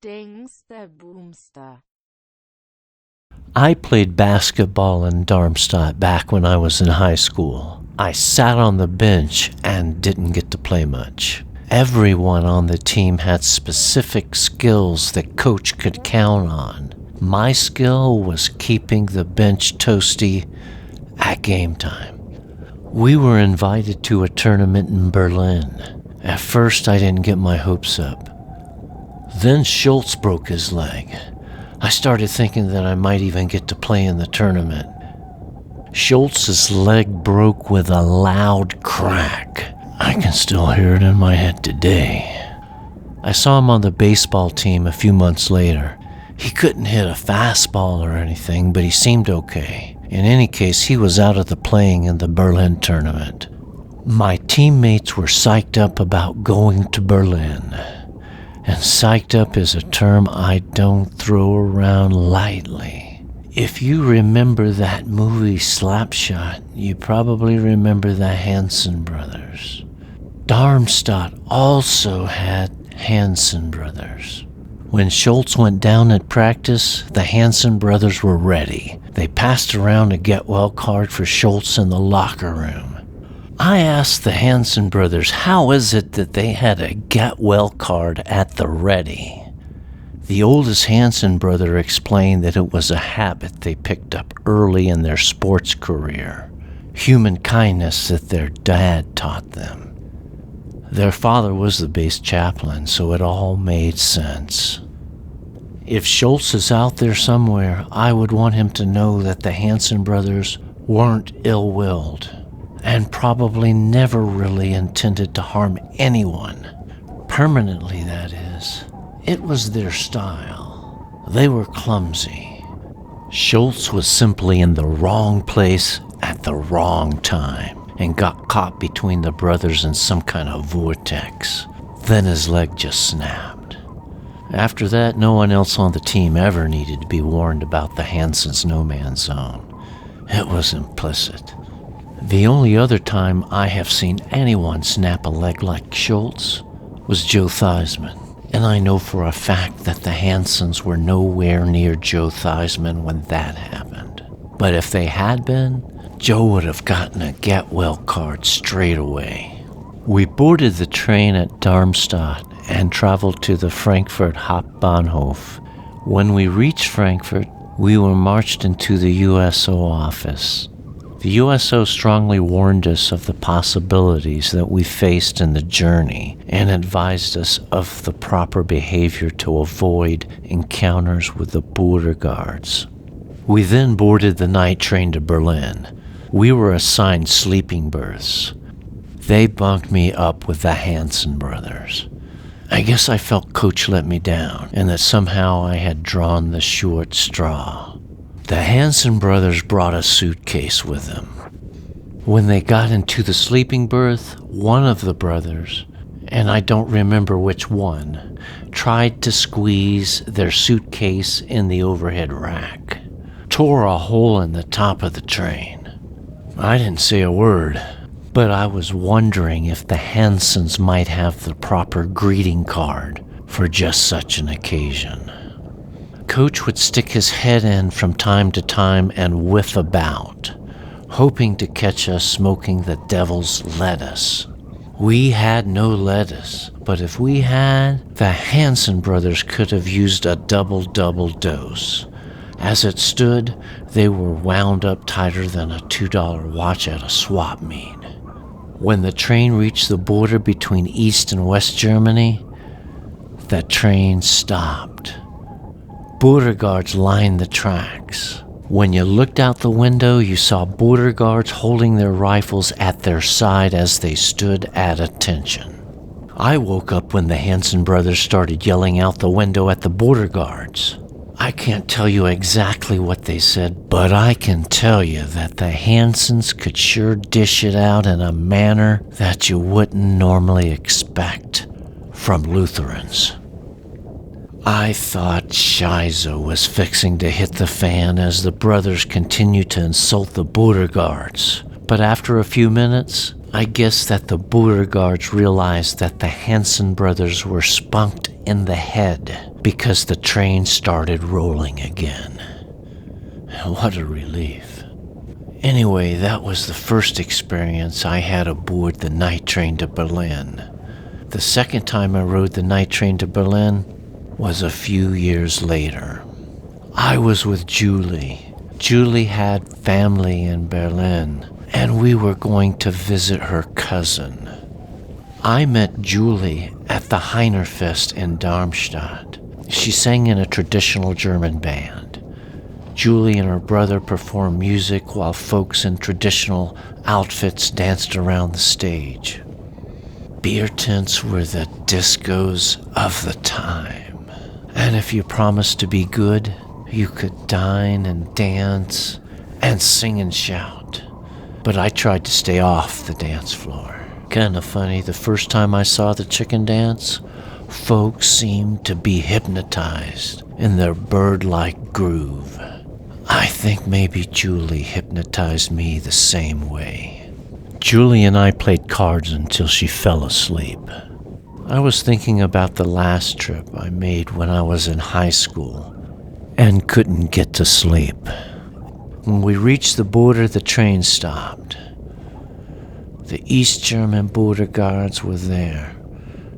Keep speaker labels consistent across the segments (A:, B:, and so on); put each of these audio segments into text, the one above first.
A: Dings der Boomster.
B: I played basketball in Darmstadt back when I was in high school. I sat on the bench and didn't get to play much. Everyone on the team had specific skills that coach could count on. My skill was keeping the bench toasty at game time. We were invited to a tournament in Berlin. At first, I didn't get my hopes up. Then Schultz broke his leg. I started thinking that I might even get to play in the tournament. Schultz's leg broke with a loud crack. I can still hear it in my head today. I saw him on the baseball team a few months later. He couldn't hit a fastball or anything, but he seemed okay. In any case, he was out of the playing in the Berlin tournament. My teammates were psyched up about going to Berlin. And psyched up is a term I don't throw around lightly. If you remember that movie Slapshot, you probably remember the Hansen brothers. Darmstadt also had Hansen brothers. When Schultz went down at practice, the Hansen brothers were ready. They passed around a get-well card for Schultz in the locker room. I asked the Hansen brothers, how is it that they had a get-well card at the ready? The oldest Hansen brother explained that it was a habit they picked up early in their sports career, human kindness that their dad taught them. Their father was the base chaplain, so it all made sense. If Schultz is out there somewhere, I would want him to know that the Hansen brothers weren't ill-willed, and probably never really intended to harm anyone. Permanently, that is. It was their style. They were clumsy. Schultz was simply in the wrong place at the wrong time and got caught between the brothers in some kind of vortex. Then his leg just snapped. After that, no one else on the team ever needed to be warned about the Hansens' no-man's zone. It was implicit. The only other time I have seen anyone snap a leg like Schultz was Joe Theismann, and I know for a fact that the Hansens were nowhere near Joe Theismann when that happened. But if they had been, Joe would have gotten a get-well card straight away. We boarded the train at Darmstadt and traveled to the Frankfurt Hauptbahnhof. When we reached Frankfurt, we were marched into the USO office. The USO strongly warned us of the possibilities that we faced in the journey and advised us of the proper behavior to avoid encounters with the border guards. We then boarded the night train to Berlin. We were assigned sleeping berths. They bunked me up with the Hansen brothers. I guess I felt Coach let me down and that somehow I had drawn the short straw. The Hansen brothers brought a suitcase with them. When they got into the sleeping berth, one of the brothers, and I don't remember which one, tried to squeeze their suitcase in the overhead rack, tore a hole in the top of the train. I didn't say a word, but I was wondering if the Hansens might have the proper greeting card for just such an occasion. Coach would stick his head in from time to time and whiff about, hoping to catch us smoking the devil's lettuce. We had no lettuce, but if we had, the Hansen brothers could have used a double dose. As it stood, they were wound up tighter than a $2 watch at a swap meet. When the train reached the border between East and West Germany, the train stopped. Border guards lined the tracks. When you looked out the window, you saw border guards holding their rifles at their side as they stood at attention. I woke up when the Hansen brothers started yelling out the window at the border guards. I can't tell you exactly what they said, but I can tell you that the Hansens could sure dish it out in a manner that you wouldn't normally expect from Lutherans. I thought Shiza was fixing to hit the fan as the brothers continued to insult the border guards. But after a few minutes, I guess that the border guards realized that the Hansen brothers were spunked in the head because the train started rolling again. What a relief. Anyway, that was the first experience I had aboard the night train to Berlin. The second time I rode the night train to Berlin was a few years later. I was with Julie. Julie had family in Berlin, and we were going to visit her cousin. I met Julie at the Heinerfest in Darmstadt. She sang in a traditional German band. Julie and her brother performed music while folks in traditional outfits danced around the stage. Beer tents were the discos of the time. And if you promised to be good, you could dine and dance and sing and shout. But I tried to stay off the dance floor. Kinda funny, the first time I saw the chicken dance, folks seemed to be hypnotized in their bird-like groove. I think maybe Julie hypnotized me the same way. Julie and I played cards until she fell asleep. I was thinking about the last trip I made when I was in high school and couldn't get to sleep. When we reached the border, the train stopped. The East German border guards were there,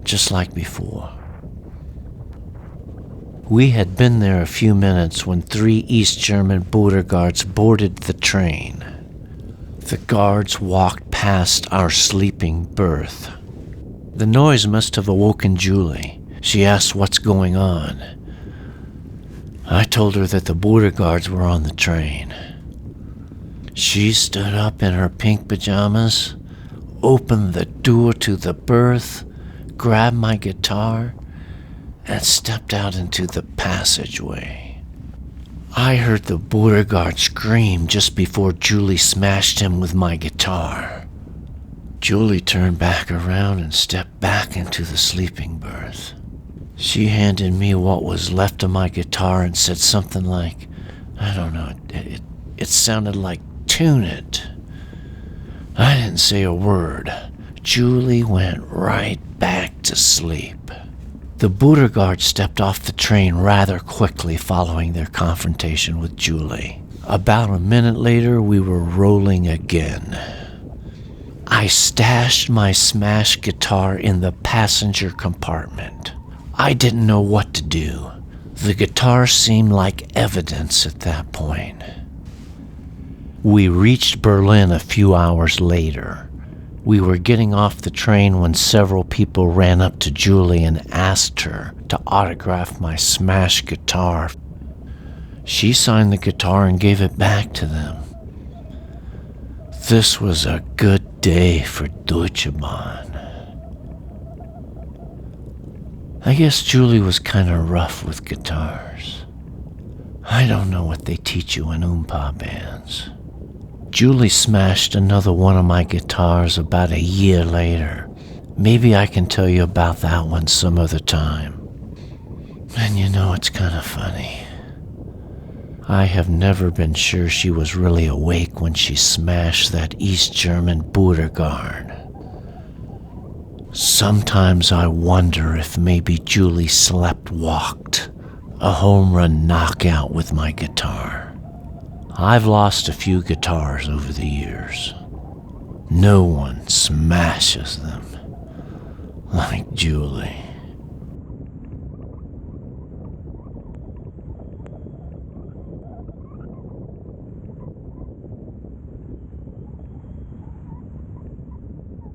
B: just like before. We had been there a few minutes when 3 East German border guards boarded the train. The guards walked past our sleeping berth. The noise must have awoken Julie. She asked what's going on. I told her that the border guards were on the train. She stood up in her pink pajamas, opened the door to the berth, grabbed my guitar, and stepped out into the passageway. I heard the border guard scream just before Julie smashed him with my guitar. Julie turned back around and stepped back into the sleeping berth. She handed me what was left of my guitar and said something like, I don't know, it sounded like "tune it." I didn't say a word. Julie went right back to sleep. The border guard stepped off the train rather quickly following their confrontation with Julie. About a minute later, we were rolling again. I stashed my smashed guitar in the passenger compartment. I didn't know what to do. The guitar seemed like evidence at that point. We reached Berlin a few hours later. We were getting off the train when several people ran up to Julie and asked her to autograph my smashed guitar. She signed the guitar and gave it back to them. This was a good day for Deutsche Bahn. I guess Julie was kind of rough with guitars. I don't know what they teach you in Oompa bands. Julie smashed another one of my guitars about a year later. Maybe I can tell you about that one some other time. And you know, it's kind of funny. I have never been sure she was really awake when she smashed that East German border guard. Sometimes I wonder if maybe Julie slept-walked a home run knockout with my guitar. I've lost a few guitars over the years. No one smashes them like Julie.